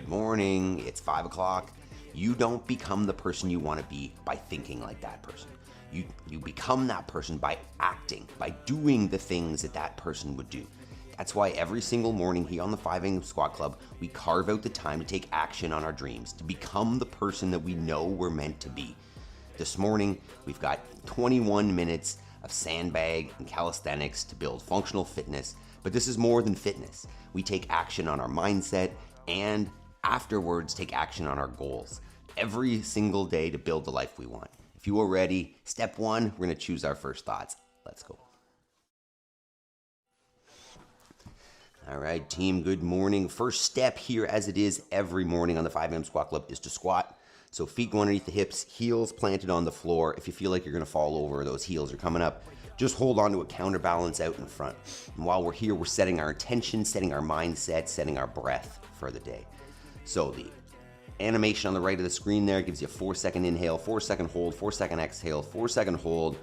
Good morning, it's 5 o'clock. You don't become the person you want to be by thinking like that person. You become that person by acting, by doing the things that that person would do. That's why every single morning here on the 5 a.m. Squat Club, we carve out the time to take action on our dreams, to become the person that we know we're meant to be. This morning, we've got 21 minutes of sandbag and calisthenics to build functional fitness, but this is more than fitness. We take action on our mindset and afterwards take action on our goals every single day to build the life we want. If you are ready, step one, we're gonna choose our first thoughts. Let's go. All right, team, good morning. First step here, as it is every morning on the 5 a.m. Squat Club, is to squat. So feet go underneath the hips, heels planted on the floor. If you feel like you're gonna fall over, those heels are coming up, just hold on to a counterbalance out in front. And while we're here, we're setting our intention, setting our mindset, setting our breath for the day. So the animation on the right of the screen there gives you a 4-second inhale, 4-second hold, 4-second exhale, 4-second hold.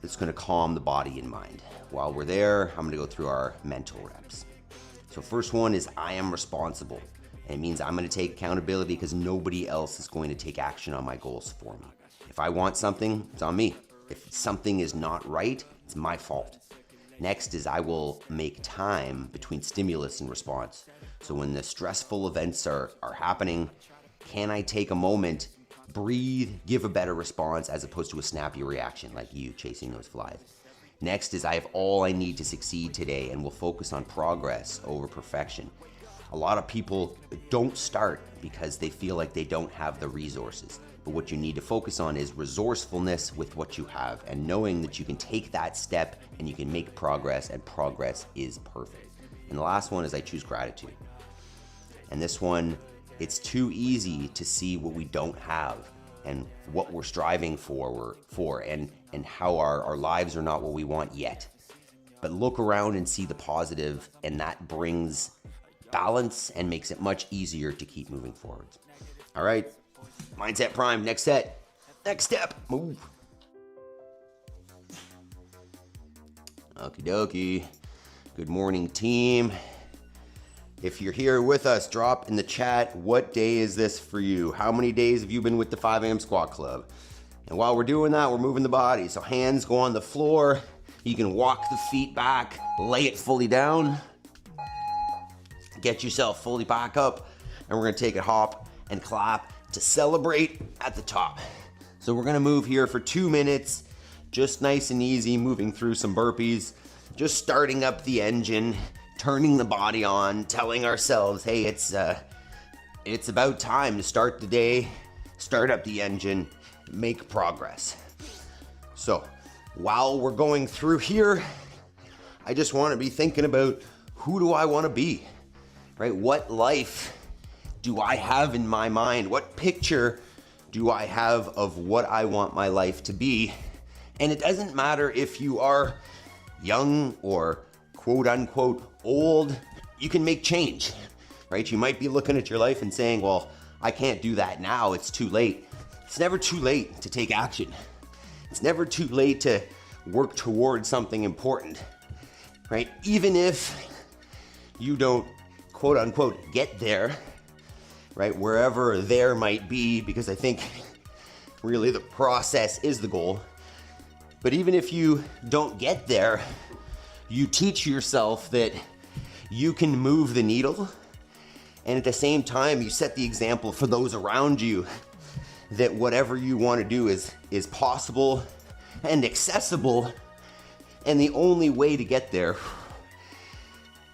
It's gonna calm the body and mind. While we're there, I'm gonna go through our mental reps. So first one is I am responsible. And it means I'm gonna take accountability because nobody else is going to take action on my goals for me. If I want something, it's on me. If something is not right, it's my fault. Next is I will make time between stimulus and response. So when the stressful events are happening, can I take a moment, breathe, give a better response as opposed to a snappy reaction like you chasing those flies. Next is I have all I need to succeed today and will focus on progress over perfection. A lot of people don't start because they feel like they don't have the resources. But what you need to focus on is resourcefulness with what you have and knowing that you can take that step and you can make progress, and progress is perfect. And the last one is I choose gratitude. And this one, it's too easy to see what we don't have and what we're striving for and how our lives are not what we want yet. But look around and see the positive, and that brings balance and makes it much easier to keep moving forward. All right, mindset prime, next set, next step, move. Okie dokie. Good morning, team. If you're here with us, drop in the chat, what day is this for you? How many days have you been with the 5 a.m. Squat Club? And while we're doing that, we're moving the body. So hands go on the floor. You can walk the feet back, lay it fully down. Get yourself fully back up, and we're gonna take a hop and clap to celebrate at the top. So we're gonna move here for 2 minutes, just nice and easy, moving through some burpees, just starting up the engine, turning the body on, telling ourselves, hey, it's about time to start the day, start up the engine, make progress. So while we're going through here, I just wanna be thinking about, who do I wanna be? Right? What life do I have in my mind? What picture do I have of what I want my life to be? And it doesn't matter if you are young or quote unquote old, you can make change, right? You might be looking at your life and saying, well, I can't do that now, it's too late. It's never too late to take action. It's never too late to work towards something important, right? Even if you don't quote unquote get there, right? Wherever there might be, because I think really the process is the goal. But even if you don't get there, you teach yourself that you can move the needle, and at the same time you set the example for those around you that whatever you want to do is possible and accessible, and the only way to get there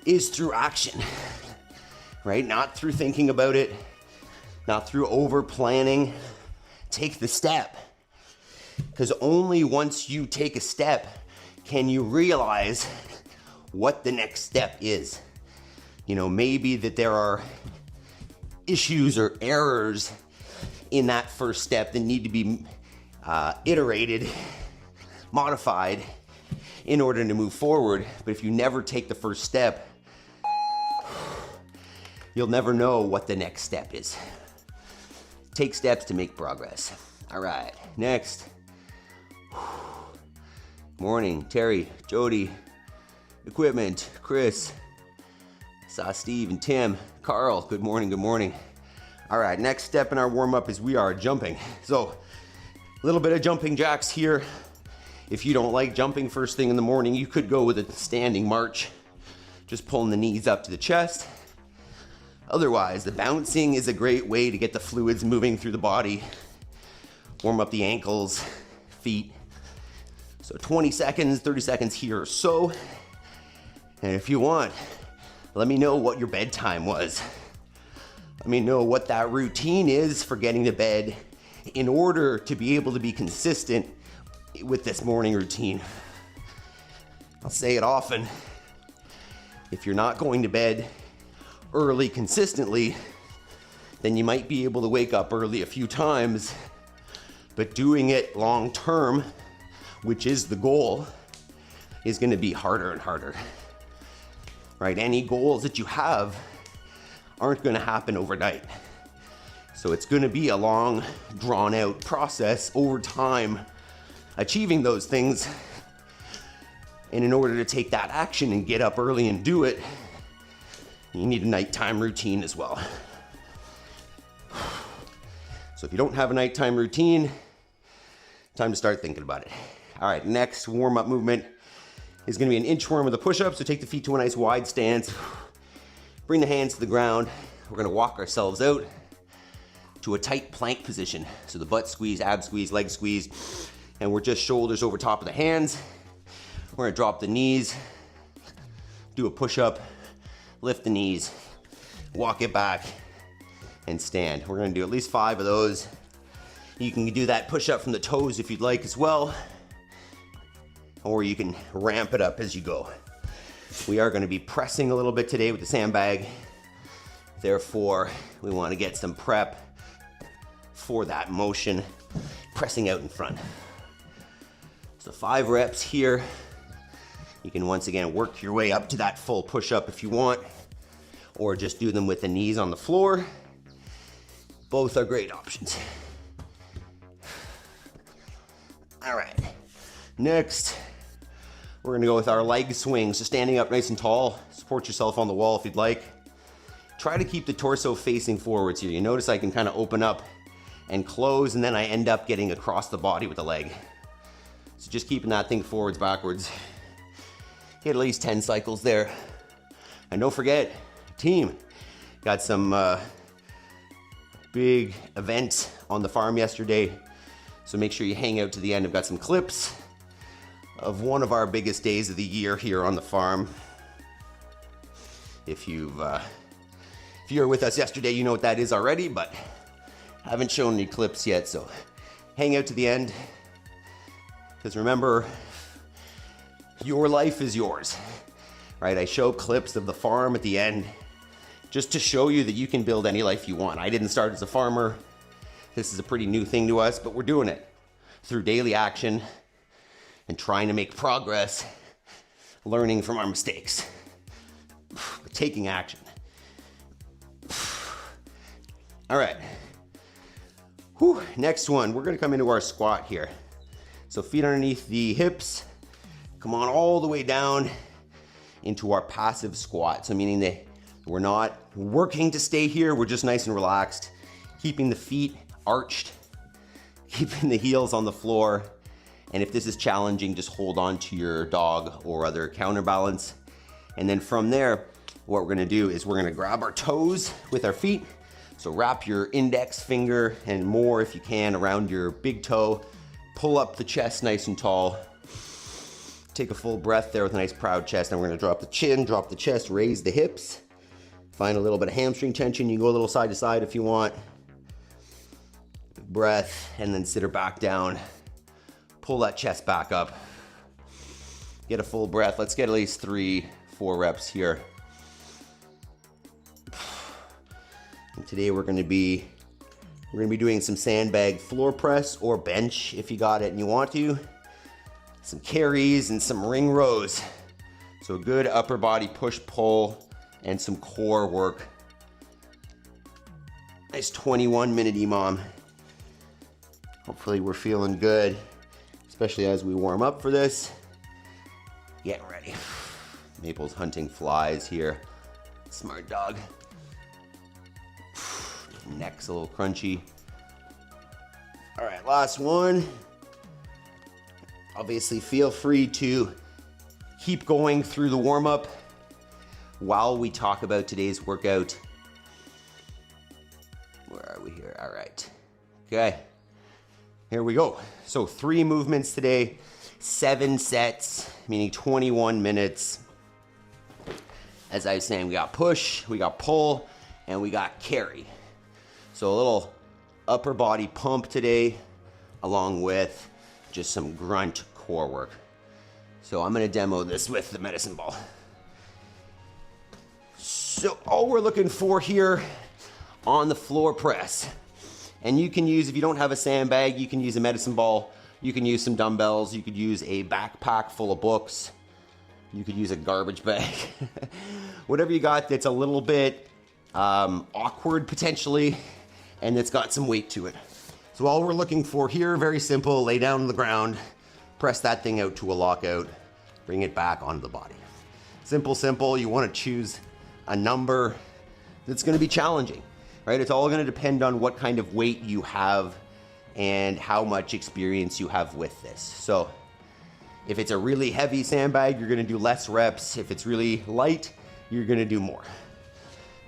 is through action. Right? Not through thinking about it, not through over planning. Take the step. Because only once you take a step can you realize what the next step is. You know, maybe that there are issues or errors in that first step that need to be iterated, modified in order to move forward. But if you never take the first step, you'll never know what the next step is. Take steps to make progress. All right, next. Morning, Terry, Jody, equipment, Chris, Saw Steve and Tim, Carl, good morning, good morning. All right, next step in our warm-up is we are jumping. So, a little bit of jumping jacks here. If you don't like jumping first thing in the morning, you could go with a standing march, just pulling the knees up to the chest. Otherwise, the bouncing is a great way to get the fluids moving through the body, warm up the ankles, feet. So 20 seconds, 30 seconds here or so. And if you want, let me know what your bedtime was. Let me know what that routine is for getting to bed in order to be able to be consistent with this morning routine. I'll say it often. If you're not going to bed early consistently, then you might be able to wake up early a few times, but doing it long term, which is the goal, is going to be harder and harder. Right? Any goals that you have aren't going to happen overnight. So it's going to be a long, drawn out process over time, achieving those things. And in order to take that action and get up early and do it, you need a nighttime routine as well. So if you don't have a nighttime routine, time to start thinking about it. All right, next warm-up movement is going to be an inchworm with a push-up. So take the feet to a nice wide stance. Bring the hands to the ground. We're going to walk ourselves out to a tight plank position. So the butt squeeze, ab squeeze, leg squeeze, and we're just shoulders over top of the hands. We're going to drop the knees, do a push-up, lift the knees, walk it back, and stand. We're going to do at least 5 of those. You can do that push-up from the toes if you'd like as well, or you can ramp it up as you go. We are going to be pressing a little bit today with the sandbag. Therefore, we want to get some prep for that motion, pressing out in front. So 5 reps here. You can once again work your way up to that full push-up if you want, or just do them with the knees on the floor. Both are great options. All right, next, we're gonna go with our leg swing. So standing up nice and tall, support yourself on the wall if you'd like. Try to keep the torso facing forwards here. You notice I can kind of open up and close, and then I end up getting across the body with the leg. So just keeping that thing forwards, backwards. Get at least 10 cycles there. And don't forget, team, got some big event on the farm yesterday. So make sure you hang out to the end. I've got some clips of one of our biggest days of the year here on the farm. If you were with us yesterday, you know what that is already, but I haven't shown any clips yet, so hang out to the end. Because remember, your life is yours, right? I show clips of the farm at the end just to show you that you can build any life you want. I didn't start as a farmer. This is a pretty new thing to us, but we're doing it through daily action and trying to make progress, learning from our mistakes, taking action. All right. Whew. Next one, we're gonna come into our squat here. So feet underneath the hips, come on all the way down into our passive squat. So meaning that we're not working to stay here, we're just nice and relaxed, keeping the feet arched, keeping the heels on the floor. And if this is challenging, just hold on to your dog or other counterbalance. And then from there, what we're gonna do is we're gonna grab our toes with our feet. So wrap your index finger and more if you can around your big toe. Pull up the chest nice and tall. Take a full breath there with a nice proud chest. And we're gonna drop the chin, drop the chest, raise the hips. Find a little bit of hamstring tension. You can go a little side to side if you want. Big breath, and then sit her back down. Pull that chest back up. Get a full breath. Let's get at least 3-4 reps here. And today we're gonna be doing some sandbag floor press or bench if you got it and you want to. Some carries and some ring rows. So a good upper body push-pull and some core work. Nice 21-minute EMOM. Hopefully we're feeling good, especially as we warm up for this. Getting ready. Maple's hunting flies here. Smart dog. Neck's a little crunchy. All right, last one. Obviously, feel free to keep going through the warm-up while we talk about today's workout. Where are we here? All right. Okay. Here we go. So 3 movements today, 7 sets, meaning 21 minutes. As I was saying, we got push, we got pull, and we got carry. So a little upper body pump today, along with just some grunt core work. So I'm gonna demo this with the medicine ball. So all we're looking for here on the floor press, and you can use, if you don't have a sandbag, you can use a medicine ball, you can use some dumbbells, you could use a backpack full of books, you could use a garbage bag, whatever you got that's a little bit awkward potentially, and it's got some weight to it. So all we're looking for here, very simple, lay down on the ground, press that thing out to a lockout, bring it back onto the body. Simple, simple. You want to choose a number that's going to be challenging, right? It's all going to depend on what kind of weight you have and how much experience you have with this. So if it's a really heavy sandbag, you're going to do less reps. If it's really light, you're going to do more.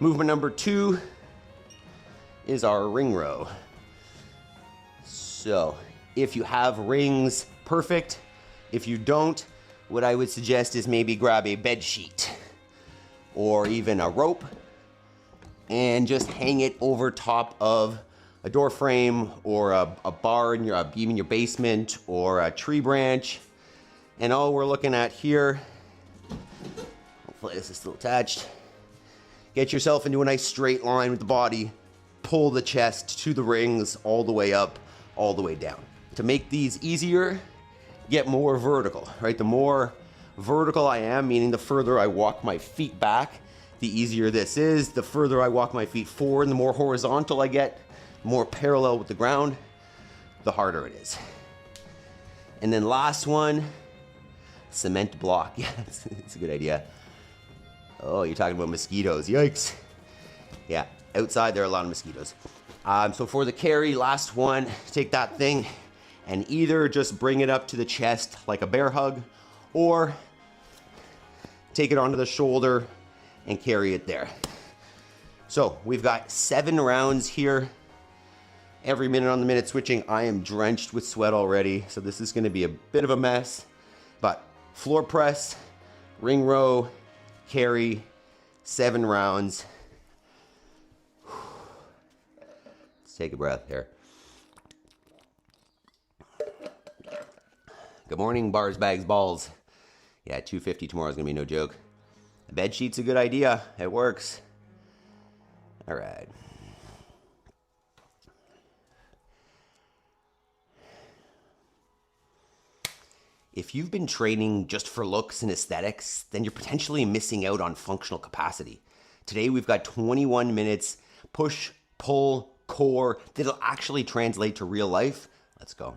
Movement number 2 is our ring row. So if you have rings, perfect. If you don't, what I would suggest is maybe grab a bed sheet or even a rope and just hang it over top of a door frame or a bar in your, even your basement, or a tree branch. And all we're looking at here, hopefully this is still attached, get yourself into a nice straight line with the body, pull the chest to the rings all the way up, all the way down. To make these easier, get more vertical, right? The more vertical I am, meaning the further I walk my feet back, the easier this is. The further I walk my feet forward, the more horizontal I get, more parallel with the ground, the harder it is. And then last one, cement block. Yeah, it's a good idea. Oh, you're talking about mosquitoes. Yikes. Yeah, outside there are a lot of mosquitoes. So for the carry, last one, take that thing and either just bring it up to the chest like a bear hug, or take it onto the shoulder and carry it there. So we've got 7 rounds here. Every minute on the minute switching. I am drenched with sweat already, so this is gonna be a bit of a mess. But floor press, ring row, carry, 7 rounds. Let's take a breath here. Good morning, bars, bags, balls. Yeah, 250 tomorrow is gonna be no joke. A bed sheet's a good idea. It works. All right. If you've been training just for looks and aesthetics, then you're potentially missing out on functional capacity. Today we've got 21 minutes push, pull, core that'll actually translate to real life. Let's go.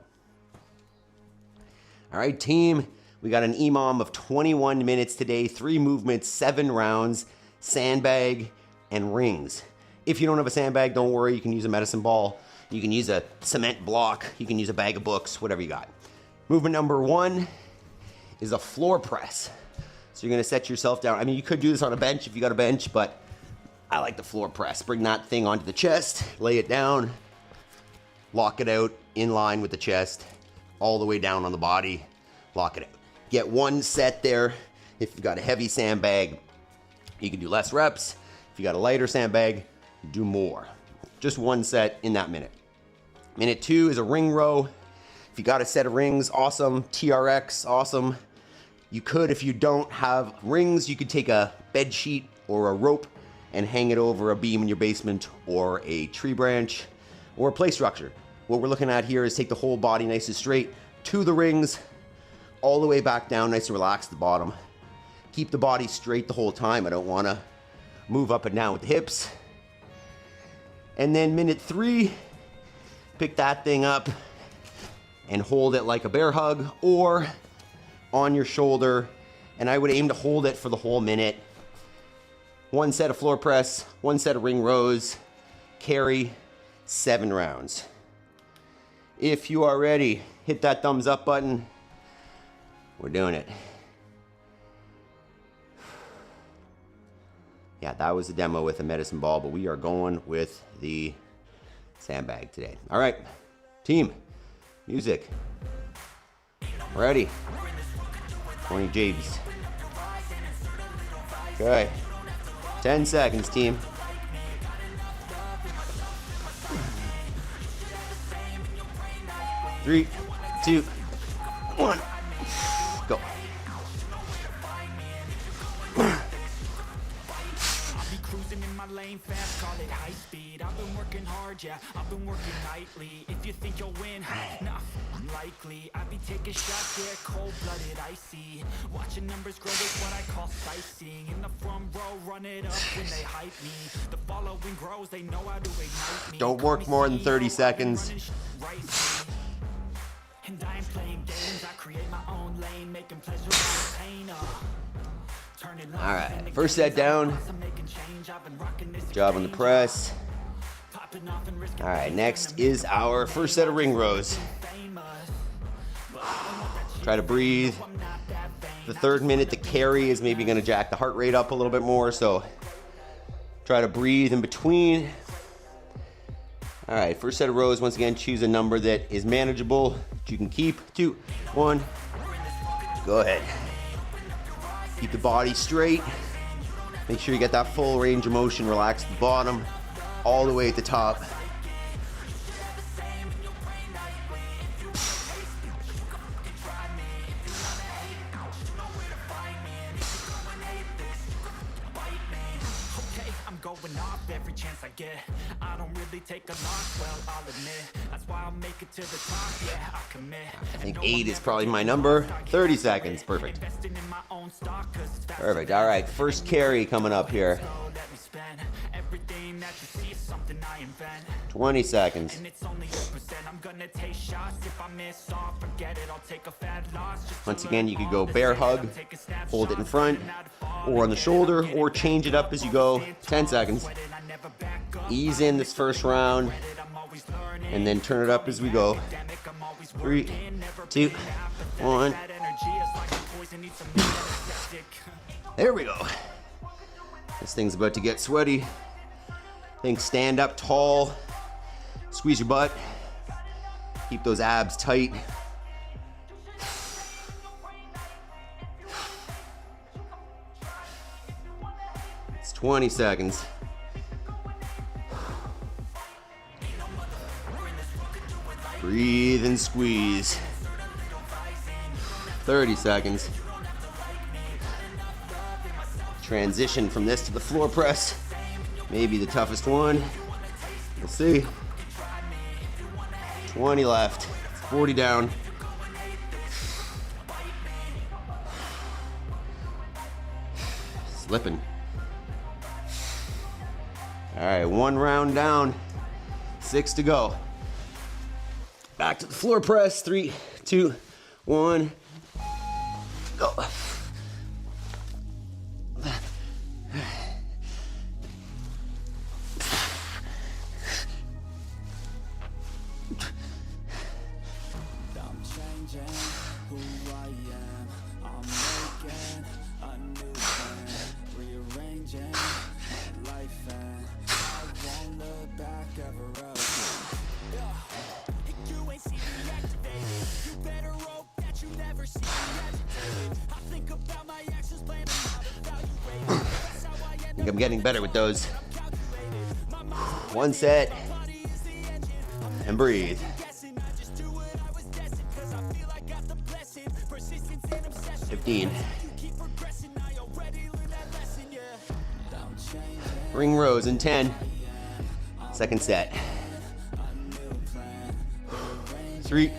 All right, team, we got an EMOM of 21 minutes today, 3 movements, 7 rounds, sandbag, and rings. If you don't have a sandbag, don't worry, you can use a medicine ball, you can use a cement block, you can use a bag of books, whatever you got. Movement number 1 is a floor press. So you're gonna set yourself down. I mean, you could do this on a bench if you got a bench, but I like the floor press. Bring that thing onto the chest, lay it down, lock it out in line with the chest, all the way down on the body, lock it out. Get 1 set there. If you've got a heavy sandbag, you can do less reps. If you got a lighter sandbag, do more. Just 1 set in that minute. Minute 2 is a ring row. If you got a set of rings, awesome. TRX, awesome. You could, if you don't have rings, you could take a bed sheet or a rope and hang it over a beam in your basement or a tree branch or a play structure. What we're looking at here is take the whole body nice and straight to the rings, all the way back down, nice and relaxed at the bottom. Keep the body straight the whole time. I don't wanna move up and down with the hips. And then minute 3, pick that thing up and hold it like a bear hug or on your shoulder. And I would aim to hold it for the whole minute. 1 set of floor press, 1 set of ring rows, carry, 7 rounds. If you are ready, hit that thumbs up button. We're doing it. Yeah, that was the demo with a medicine ball, but we are going with the sandbag today. All right, team, music. Ready? 20 J's. Okay. 10 seconds, team. Three, 2, 1, go. Cruising in my lane fast, call it high speed. I've been working hard, yeah, I've been working nightly. If you think you'll win, nah, unlikely. I be taking shots, yeah, cold-blooded, icy. Watching numbers grow is what I call sightseeing. In the front row, run it up when they hype me. The following grows, they know how to ignite me. Don't work more than 30 seconds. And I ain't playing games, I create my own lane, making pleasure out of pain. All right, first set down. Good job on the press. All right, next is our first set of ring rows. Try to breathe. The 3rd minute, the carry is maybe gonna jack the heart rate up a little bit more, so try to breathe in between. All right, first set of rows, once again, choose a number that is manageable, that you can keep. 2, 1, go ahead. Keep the body straight. Make sure you get that full range of motion. Relax the bottom all the way at the top. I'm going off every chance I get. I don't really take a loss, well, I'll admit. That's why I'll make it to the top, yeah, I commit. I think 8 is probably my number. 30 seconds, perfect. Perfect, all right, first carry coming up here. 20 seconds. Once again, you could go bear hug, hold it in front, or on the shoulder, or change it up as you go. 10 seconds. Ease in this first round, and then turn it up as we go. 3, 2, 1. There we go. This thing's about to get sweaty. Think stand up tall, squeeze your butt, keep those abs tight. It's 20 seconds. Breathe and squeeze. 30 seconds. Transition from this to the floor press. Maybe the toughest one. We'll see. 20 left. 40 down. Slipping. All right, 1 round down. 6 to go. Back to the floor press. 3, 2, 1. Go. I'm getting better with those. 1 set and breathe. $15. Ring rows in 10. Second set. 3,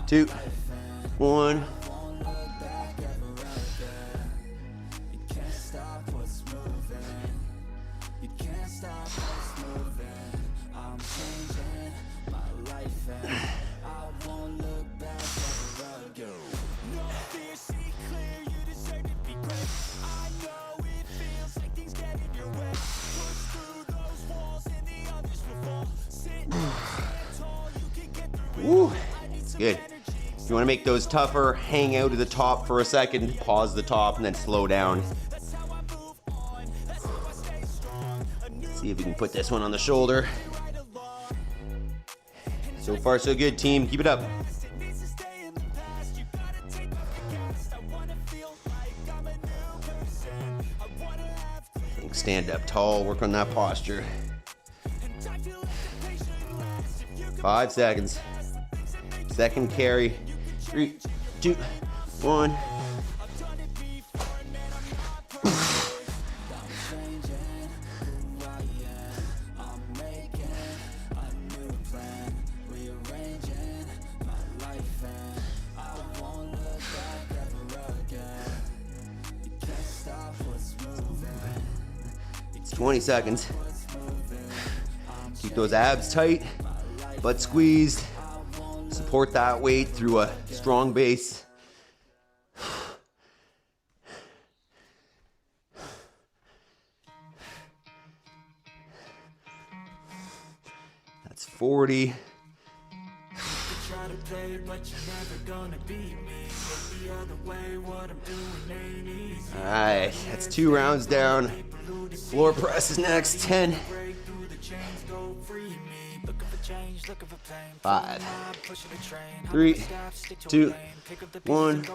2, 1. Woo, it's good. If you want to make those tougher, hang out at the top for a second, pause the top and then slow down. See if we can put this one on the shoulder. So far so good, team. Keep it up. Stand up tall, work on that posture. 5 seconds. Second carry. 3, 2, 1. It's 20 seconds. Keep those abs tight, butt squeezed. Support that weight through a strong base. That's 40. All right, that's 2 rounds down. Floor press is next. 10. 5, 3, 2, 1.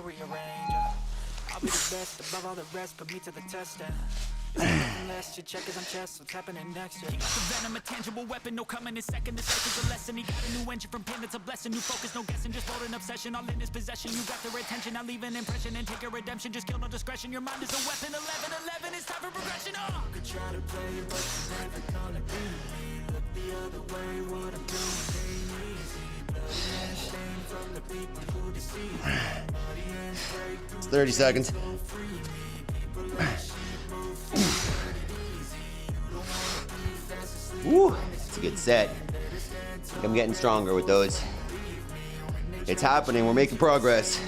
Your check is on chest, what's happening next? You got the venom, a tangible weapon, no coming in second. This life is a lesson. He got a new engine from pain, it's a blessing. New focus, no guessing, just hold an obsession. All in his possession, you got their attention. I'll leave an impression and take a redemption. Just kill no discretion. Your mind is a weapon. 11, it's time for progression. You could try to play, but you're never gonna be me. Look the other way, what I'm doing ain't easy. Bloody and shame from the people who deceive me. Bloody hands break through. It's 30 seconds. Woo, it's a good set. I think I'm getting stronger with those. It's happening, we're making progress.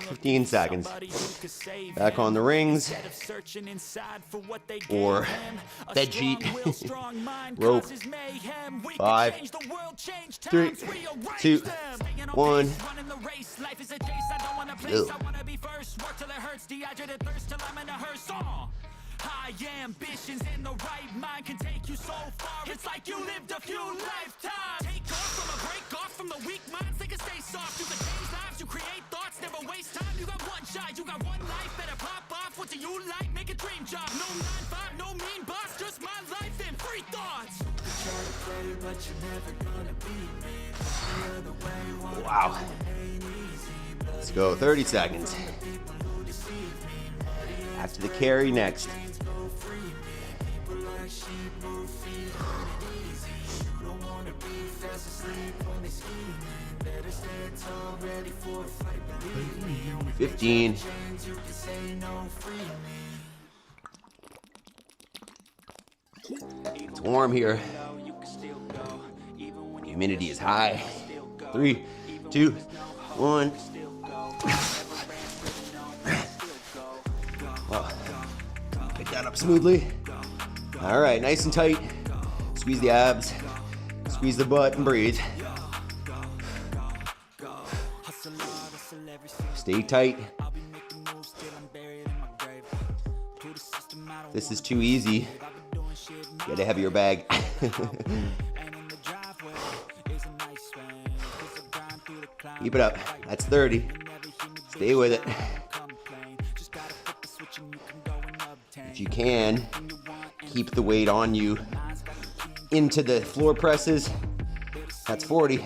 15 seconds. Back on the rings. Or bedsheet. Rope. 5, 3, 2, 1. Ew. High ambitions in the right mind can take you so far. It's like you lived a few lifetimes. Take off from a break off from the weak minds. They can stay soft. You can change lives. You create thoughts. Never waste time. You got one shot. You got one life. Better pop off. What do you like? Make a dream job. No 9-5. No mean boss. Just my life and free thoughts. You try to play, but you're never gonna beat me. The other way. Wow. Let's go. 30 seconds. After the carry next. Ready for a fight, believe me. 15. It's warm here. Humidity is high. 3, 2, 1. Well, pick that up smoothly. All right, nice and tight. Squeeze the abs. Squeeze the butt and breathe. Stay tight. This is too easy. Get a heavier bag. Keep it up. That's 30. Stay with it. If you can, keep the weight on you into the floor presses. That's 40.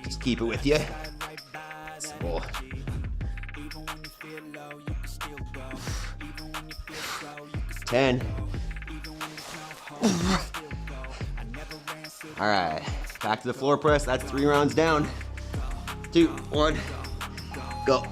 Just keep it with you. Simple. 10. All right, back to the floor press. That's 3 rounds down. 2, 1, go.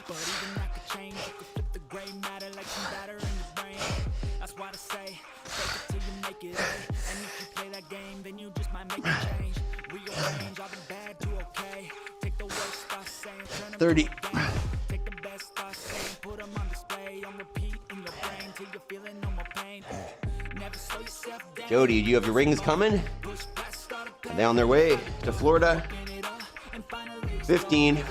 But even that could change. You could flip the gray matter like some batter in your brain. That's why I say, take it 30. Jody, do you have your rings coming? Are they on their way to Florida? 15.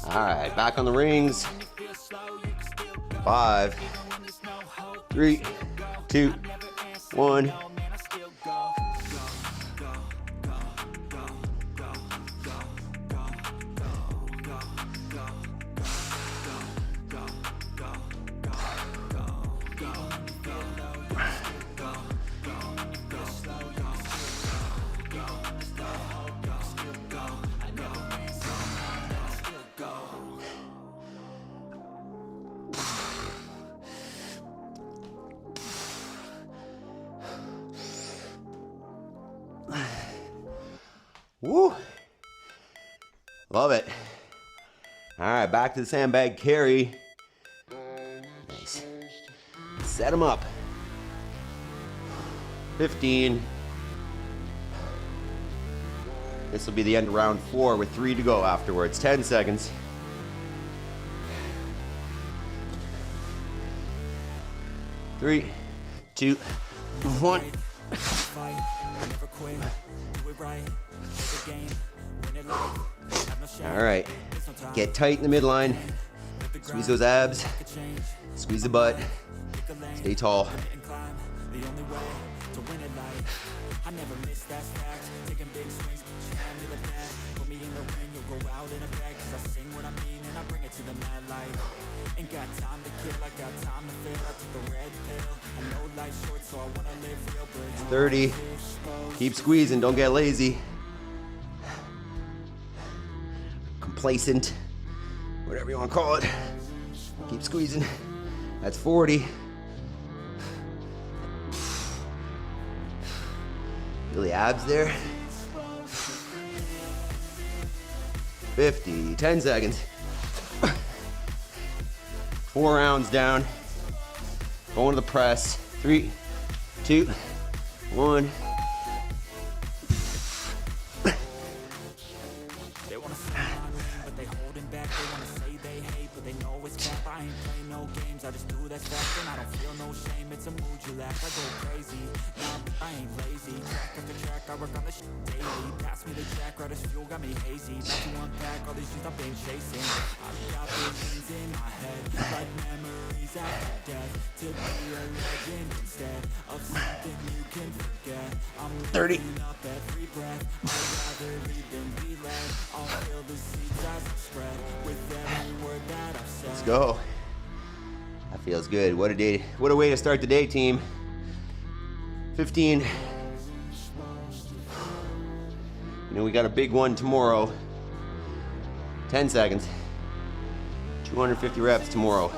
All right, back on the rings. 5, 3, 2, 1. Woo! Love it. All right, back to the sandbag carry. Nice. Set them up. 15. This will be the end of round 4 with 3 to go afterwards. 10 seconds. 3, 2, 1. All right, get tight in the midline. Squeeze those abs. Squeeze the butt. Stay tall. Ain't got time to kill, I got time to feel. I took the red pill. I know life's short, so I wanna live real good. 30. Keep squeezing, don't get lazy. Complacent, whatever you want to call it. Keep squeezing. That's 40. Feel the abs there. 50, 10 seconds. 4 rounds down. Going to the press. 3, 2, 1. They wanna sign me, but they holding back. They wanna say they hate, but they know it's cap. I ain't playing no games, I just do that stuff, and I don't feel no shame. It's a mood you lack. I go crazy. Nah, I ain't lazy. Track after track, I work on the shit daily. Pass me the jack, right as fuel, got me hazy. About to unpack all these things I've been chasing. I've got visions in my head, like memories after death. To be a legend instead of something you can forget. I'm 30. Up every breath. I'd rather lead than be led. I'll feel the seeds as they spread with every word that I've said. Let's go. That feels good. What a day. What a way to start the day, team. 15. You know, we got a big one tomorrow. 10 seconds. 250 reps tomorrow.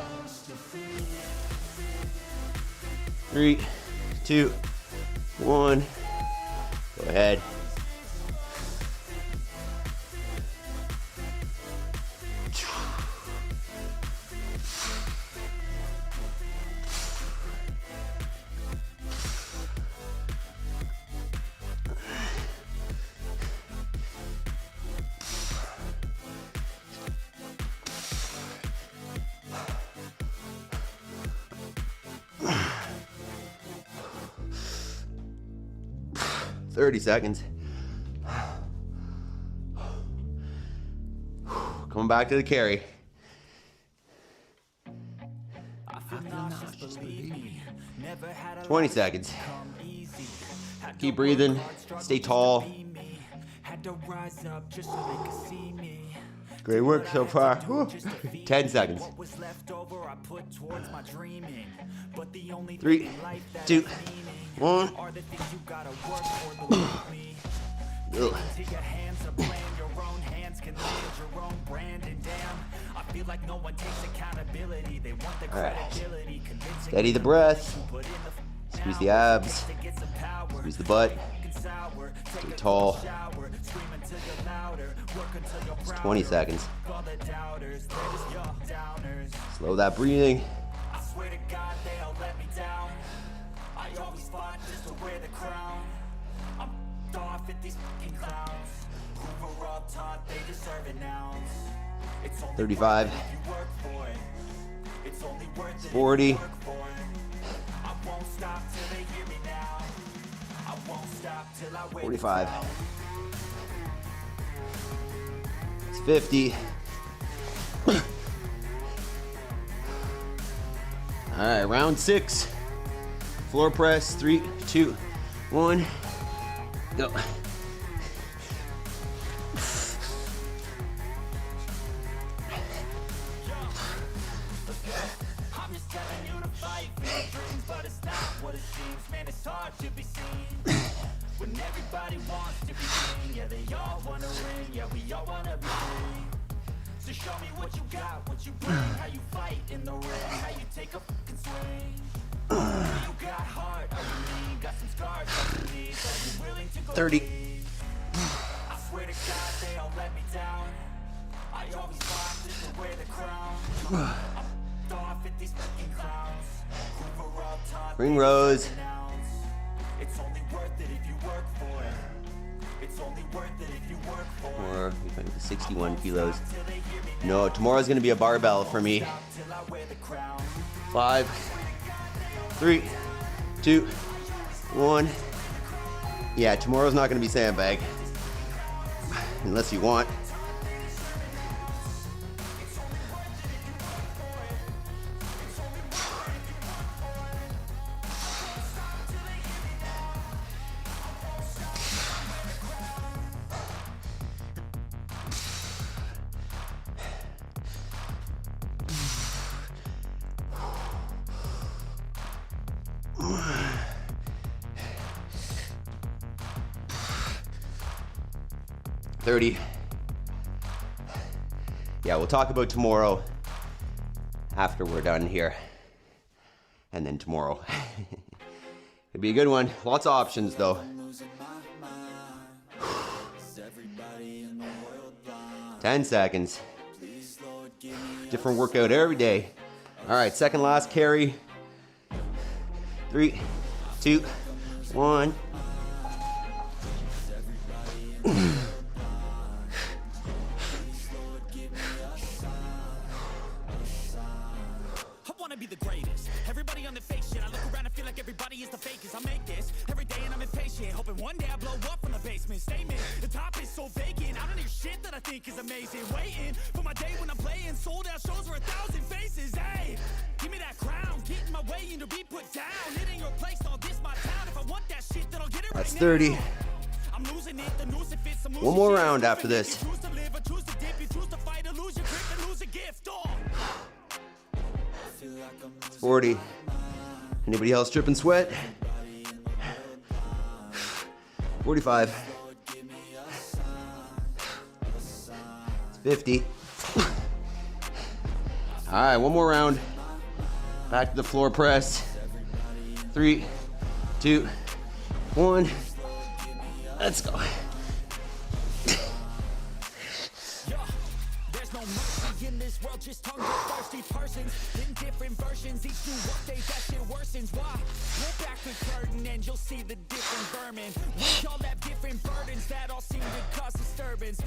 3, 2, 1. Go ahead. Thirty seconds. Coming back to the carry. 20 seconds. Keep breathing. Stay tall. Great work so far. 10 seconds. 3, 2, 1. Alright. Steady the breath. Squeeze the abs. Squeeze the butt. Stay tall. Just 20 seconds. Slow that breathing. at these fucking clowns who were all taught they deserve an ounce. It's only 35. worth it if you work for it. It's only worth it 40. if you work for it. I won't stop till they hear me now. I won't stop till I wear 45. the crown. It's 50. All right, round 6. Floor press, 3, 2, 1, go. I'm just telling you to fight for your dreams, but it's not what it seems. Man, it's hard to be seen when everybody wants to be king. Yeah, they all wanna ring. Yeah, we all wanna be free. So show me what you got, what you bring, how you fight in the ring, how you take a fucking swing. You got heart, are you mean? Got some scars, got some needs. Are you willing to go 30. deep? I swear to God, they all let me down. I always fought just to wear the crown. I'm off at these fucking clowns who were all taught Ring they rows. deserve an ounce. It's only worth it if you work for it. It's only worth it if you work for it. Or we find the 61 kilos. No, tomorrow's gonna be a barbell for me. Stop till I wear the crown. 5, 3, 2, 1. Yeah, tomorrow's not gonna be sandbag. Unless you want. $30. Yeah, we'll talk about tomorrow after we're done here. And then tomorrow. It'd be a good one. Lots of options though. 10 seconds. Different workout every day. All right, second last carry. 3, 2, 1. I wanna be the greatest. Everybody on the fake shit. I look around and feel like everybody is the fakest. I make this every day and I'm impatient. Hoping one day I blow up from the basement. Statement, the top is so vacant. I don't hear shit that I think is amazing. Waiting for my day when I'm playing. Sold out shows for 1,000 faces. Hey, give me that crown. Get in my way and to be put down. It ain't your place, all this my town. If I want that shit, then I'll get it That's right 30. now. I'm losing it, the noose it fits. I'm One more round after this. You choose to live or choose to dip. You choose to fight or lose your grip and lose a gift. Oh. 40. Anybody else dripping sweat? 45. It's 50. All right, one more round. Back to the floor press. 3, 2, 1. Let's go. There's no mercy in this world, just hunger-thirsty persons in different versions. Each new workday, that shit worsens. Why? Pull back the curtain and you'll see the different vermin. We all have different burdens that all seem to cause disturbance.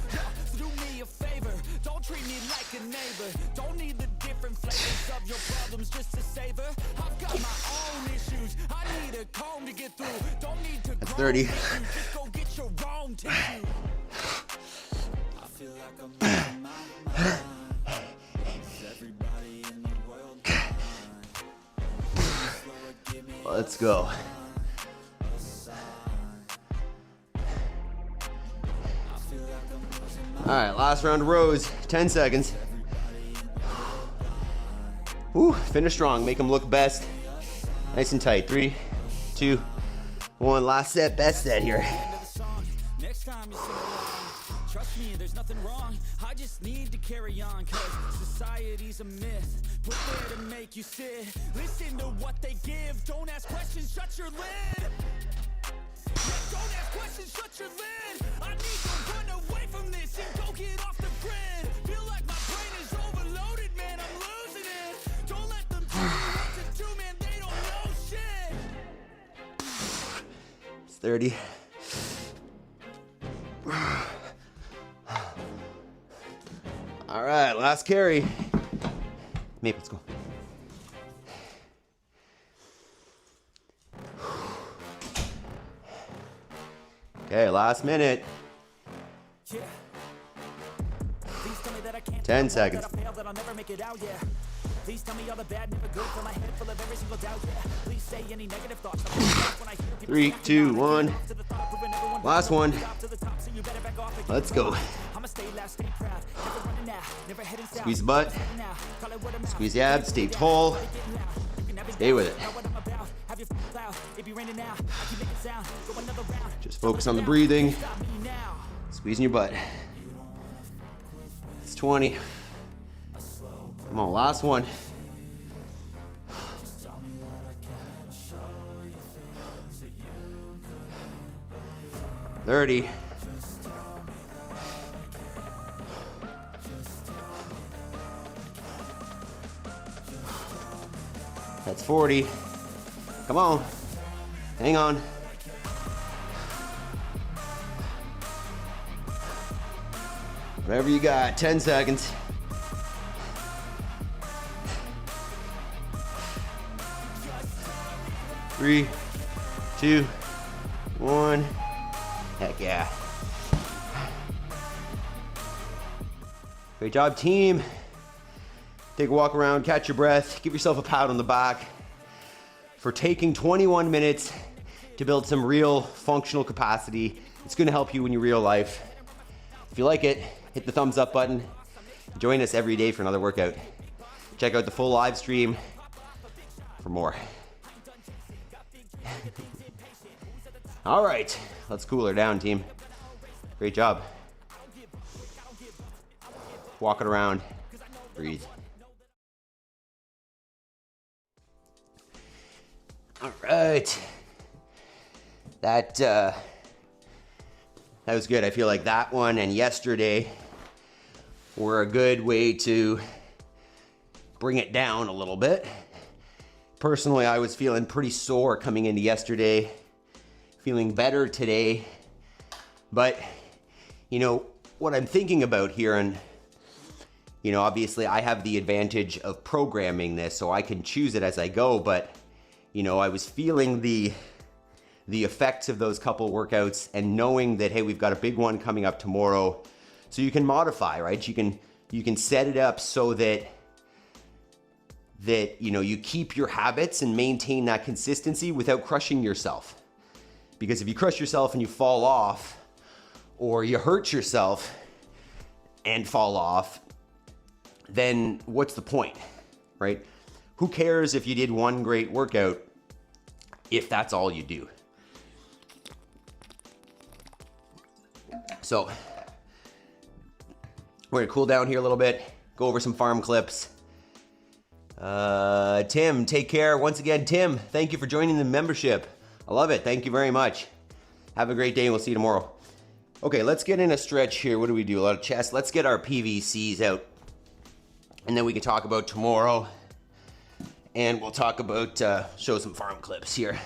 So do me a favor, don't treat me like a neighbor. Don't need the different flavors of your problems just to savor. I've got my own issues. I need a comb to get through. Don't need to. That's 30. Just go get your own tissue. I feel like I'm losing my mind. Everybody in the world. Let's go. All right, last round of rows. 10 seconds. Woo, finish strong. Make them look best. Nice and tight. 3, 2, 1. Last set, best set here. Next time you sing along, trust me, there's nothing wrong. I just need to carry on, cause society's a myth. Put there to make you sit. Listen to what they give. Don't ask questions, shut your lid. Don't ask questions, shut your lid. I need to run away from this and go get off the grid. Feel like my brain is overloaded, man, I'm losing it. Don't let them tell me what to do, man, they don't know shit. It's 30. last carry. Maple, let's go. Okay, last minute. 10 seconds. Please tell me all the bad, never good, fill my head full of every single doubt, yeah. Please say any negative thoughts. 3, 2, 1. Last one. Let's go. Squeeze the butt. Squeeze the abs. Stay tall. Stay with it. Just focus on the breathing. Squeezing your butt. It's 20. Come on, last one. $30. That's 40. Come on. Hang on. Whatever you got, 10 seconds. Three, 2, 1. Heck yeah. Great job, team. Take a walk around, catch your breath, give yourself a pat on the back for taking 21 minutes to build some real functional capacity. It's gonna help you in your real life. If you like it, hit the thumbs up button. Join us every day for another workout. Check out the full live stream for more. All right, let's cool her down, team. Great job. Walk it around, breathe. All right, that was good. I feel like that one and yesterday were a good way to bring it down a little bit. Personally, I was feeling pretty sore coming into yesterday, feeling better today. But, you know, what I'm thinking about here, and, you know, obviously I have the advantage of programming this, so I can choose it as I go, but, you know, I was feeling the effects of those couple workouts and knowing that, hey, we've got a big one coming up tomorrow. So you can modify, right? You can set it up so that you know, you keep your habits and maintain that consistency without crushing yourself. Because if you crush yourself and you fall off, or you hurt yourself and fall off, then what's the point, right? Who cares if you did one great workout if that's all you do? So we're gonna cool down here a little bit, go over some farm clips. Tim, take care. Once again, Tim, thank you for joining the membership. I love it. Thank you very much. Have a great day. We'll see you tomorrow. Okay, let's get in a stretch here. What do we do? A lot of chest. Let's get our PVCs out. And then we can talk about tomorrow. And we'll talk about, show some farm clips here.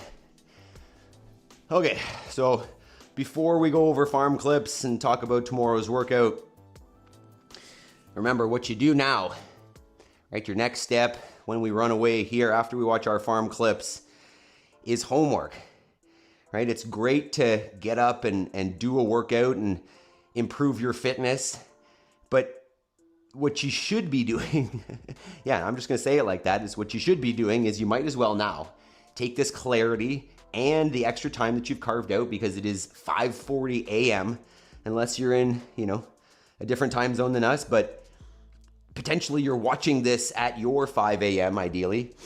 Okay, so before we go over farm clips and talk about tomorrow's workout, remember what you do now, right? Your next step when we run away here after we watch our farm clips is homework, right? It's great to get up and do a workout and improve your fitness, but what you should be doing, yeah, I'm just gonna say it like that, is what you should be doing is you might as well now take this clarity and the extra time that you've carved out, because it is 5:40 a.m. unless you're in, you know, a different time zone than us, but potentially you're watching this at your 5 a.m. ideally.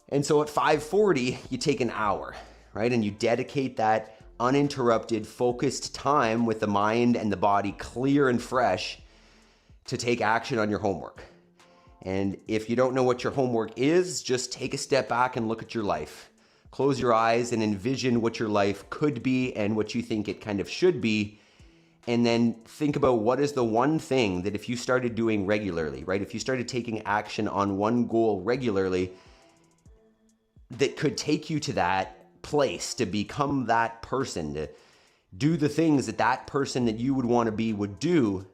And so at 5:40, you take an hour, right? And you dedicate that uninterrupted, focused time with the mind and the body clear and fresh to take action on your homework. And if you don't know what your homework is, just take a step back and look at your life. Close your eyes and envision what your life could be and what you think it kind of should be. And then think about what is the one thing that if you started doing regularly, right? If you started taking action on one goal regularly, that could take you to that place, to become that person, to do the things that that person that you would want to be would do,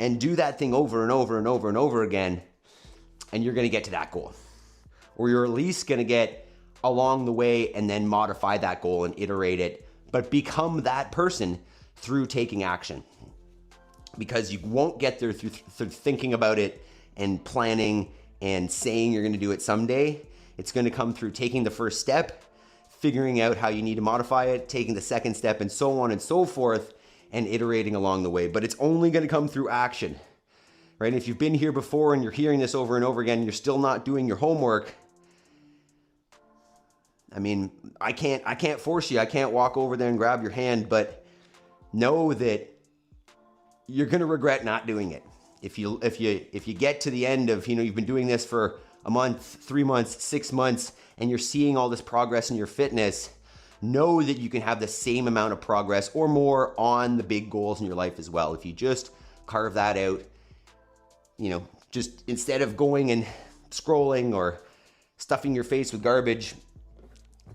and do that thing over and over and over and over again, and you're going to get to that goal. Or you're at least going to get along the way and then modify that goal and iterate it, but become that person through taking action. Because you won't get there through thinking about it and planning and saying you're going to do it someday. It's going to come through taking the first step, figuring out how you need to modify it, taking the second step, and so on and so forth, and iterating along the way. But it's only going to come through action, right? And if you've been here before and you're hearing this over and over again, and you're still not doing your homework, I mean, I can't force you. I can't walk over there and grab your hand, but know that you're going to regret not doing it. If you get to the end of, you've been doing this for a month, 3 months, 6 months, and you're seeing all this progress in your fitness, know that you can have the same amount of progress or more on the big goals in your life as well. If you just carve that out, just instead of going and scrolling or stuffing your face with garbage,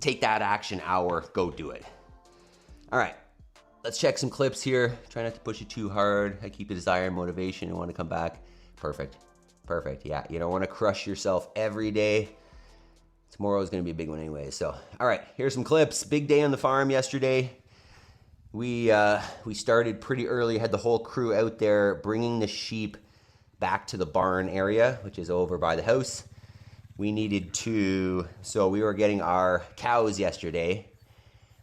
take that action hour, go do it. All right. Let's check some clips here. Try not to push it too hard. I keep the desire and motivation and want to come back. Perfect. Yeah, you don't want to crush yourself every day. Tomorrow is going to be a big one anyway. So, all right, here's some clips. Big day on the farm yesterday. We started pretty early. Had the whole crew out there bringing the sheep back to the barn area, which is over by the house. We were getting our cows yesterday.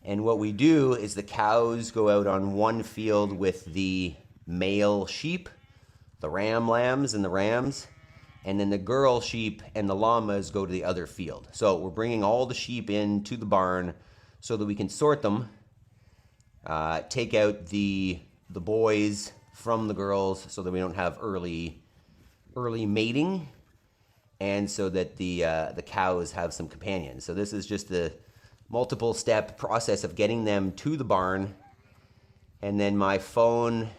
And what we do is the cows go out on one field with the male sheep, the lambs and the rams, and then the girl sheep and the llamas go to the other field. So we're bringing all the sheep into the barn so that we can sort them, take out the boys from the girls so that we don't have early mating, and so that the cows have some companions. So this is just the multiple step process of getting them to the barn. And then my phone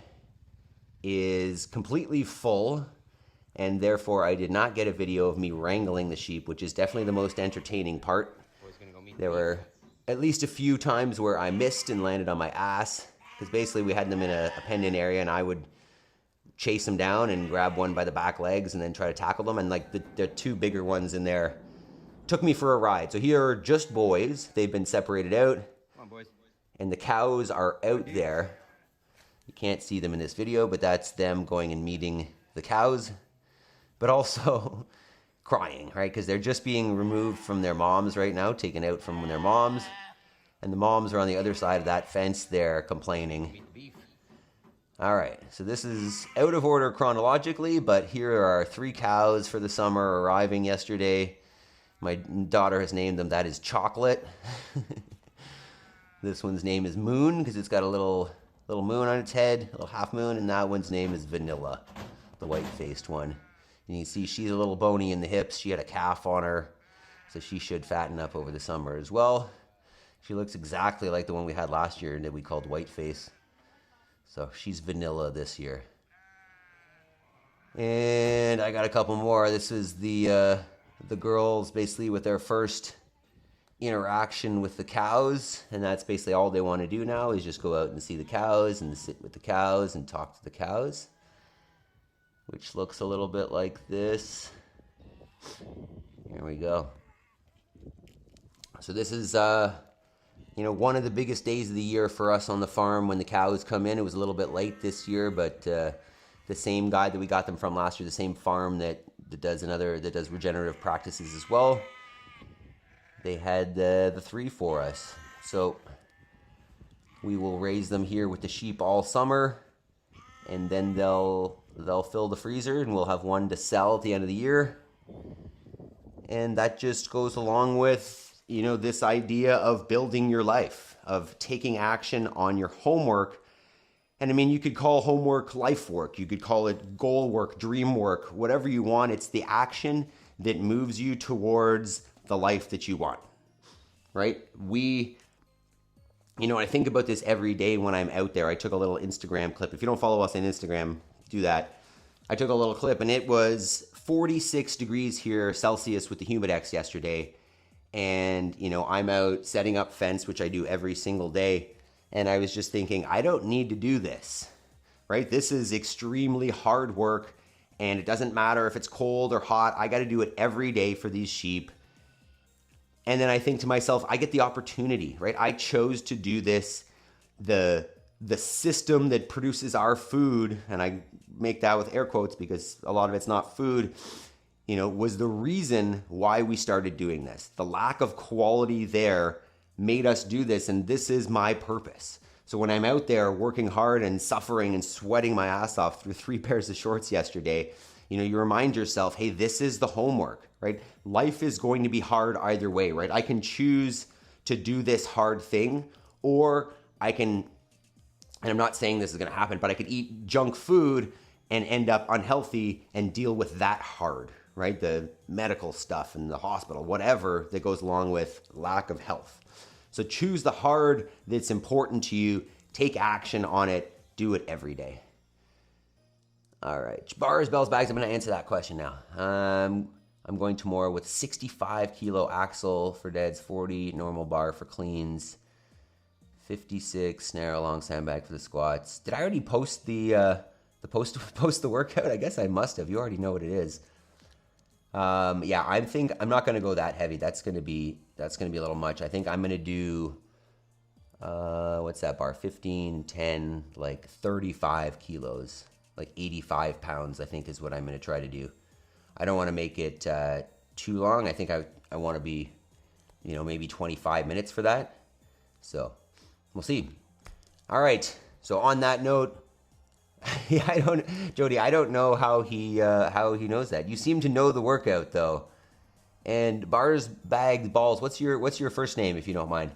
is completely full, and therefore I did not get a video of me wrangling the sheep, which is definitely the most entertaining part. There were at least a few times where I missed and landed on my ass, because basically we had them in a pen-in area, and I would chase them down and grab one by the back legs and then try to tackle them. And the two bigger ones in there took me for a ride. So here are just boys. They've been separated out. Come on, boys. And the cows are out there. You can't see them in this video, but that's them going and meeting the cows, but also crying, right? Because they're just being removed from their moms right now, taken out from their moms. And the moms are on the other side of that fence there complaining. All right, so this is out of order chronologically, but here are our 3 cows for the summer arriving yesterday. My daughter has named them, that is Chocolate. This one's name is Moon because it's got a little moon on its head, a little half moon, and that one's name is Vanilla, the white-faced one. And you can see she's a little bony in the hips. She had a calf on her, so she should fatten up over the summer as well. She looks exactly like the one we had last year that we called Whiteface. So she's Vanilla this year. And I got a couple more. This is the girls basically with their first interaction with the cows, and that's basically all they want to do now is just go out and see the cows and sit with the cows and talk to the cows, which looks a little bit like this. Here we go. So this is one of the biggest days of the year for us on the farm when the cows come in. It was a little bit late this year, but the same guy that we got them from last year, the same farm that does regenerative practices as well, they had the 3 for us. So we will raise them here with the sheep all summer, and then they'll fill the freezer, and we'll have one to sell at the end of the year. And that just goes along with this idea of building your life, of taking action on your homework. And I mean, you could call homework life work. You could call it goal work, dream work, whatever you want. It's the action that moves you towards the life that you want, right? I think about this every day when I'm out there. I took a little Instagram clip. If you don't follow us on Instagram, do that. I took a little clip, and it was 46 degrees here Celsius with the Humidex yesterday. And, I'm out setting up fence, which I do every single day. And I was just thinking, I don't need to do this. right? This is extremely hard work, and it doesn't matter if it's cold or hot. I got to do it every day for these sheep. And then I think to myself, I get the opportunity, right? I chose to do this. The system that produces our food, and I make that with air quotes because a lot of it's not food, was the reason why we started doing this. The lack of quality there made us do this, and this is my purpose. So when I'm out there working hard and suffering and sweating my ass off through 3 pairs of shorts yesterday, you remind yourself, hey, this is the homework, right? Life is going to be hard either way, right? I can choose to do this hard thing, or I can, and I'm not saying this is going to happen, but I could eat junk food and end up unhealthy and deal with that hard, right? The medical stuff and the hospital, whatever that goes along with lack of health. So choose the hard that's important to you, take action on it, do it every day. All right, bars, bells, bags, I'm gonna answer that question now. I'm going tomorrow with 65 kilo axle for deads, 40 normal bar for cleans, 56 snare along sandbag for the squats. Did I already post the workout? I guess I must have. You already know what it is. Yeah, I'm not gonna go that heavy. That's gonna be a little much. I think I'm gonna do what's that bar? 15, 10, like 35 kilos, like 85 pounds. I think is what I'm gonna try to do. I don't want to make it too long. I think I want to be, maybe 25 minutes for that. So we'll see. All right. So on that note, yeah, Jody, I don't know how he knows that. You seem to know the workout though. And bars, bags, balls. What's your first name, if you don't mind?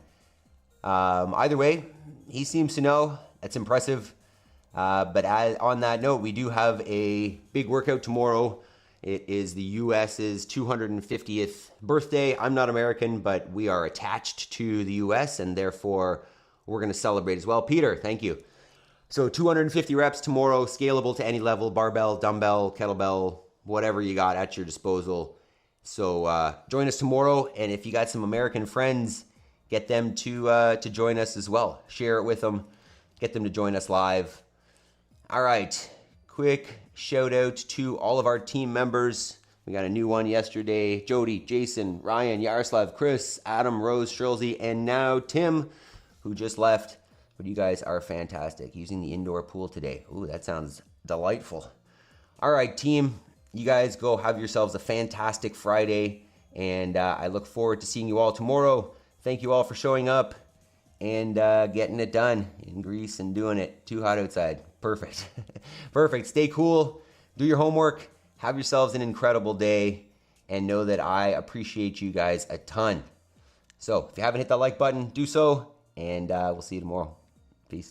Either way, he seems to know. That's impressive. But on that note, we do have a big workout tomorrow. It is the U.S.'s 250th birthday. I'm not American, but we are attached to the U.S., and therefore we're going to celebrate as well. Peter, thank you. So 250 reps tomorrow, scalable to any level, barbell, dumbbell, kettlebell, whatever you got at your disposal. So join us tomorrow, and if you got some American friends, get them to join us as well. Share it with them. Get them to join us live. All right, quick shout out to all of our team members. We got a new one yesterday. Jody, Jason, Ryan, Yaroslav, Chris, Adam, Rose, Shrilsey, and now Tim, who just left. But you guys are fantastic. Using the indoor pool today. Ooh, that sounds delightful. All right, team. You guys go have yourselves a fantastic Friday. And I look forward to seeing you all tomorrow. Thank you all for showing up and getting it done in Greece and doing it. Too hot outside. Perfect. Perfect. Stay cool. Do your homework. Have yourselves an incredible day. And know that I appreciate you guys a ton. So if you haven't hit that like button, do so. And we'll see you tomorrow.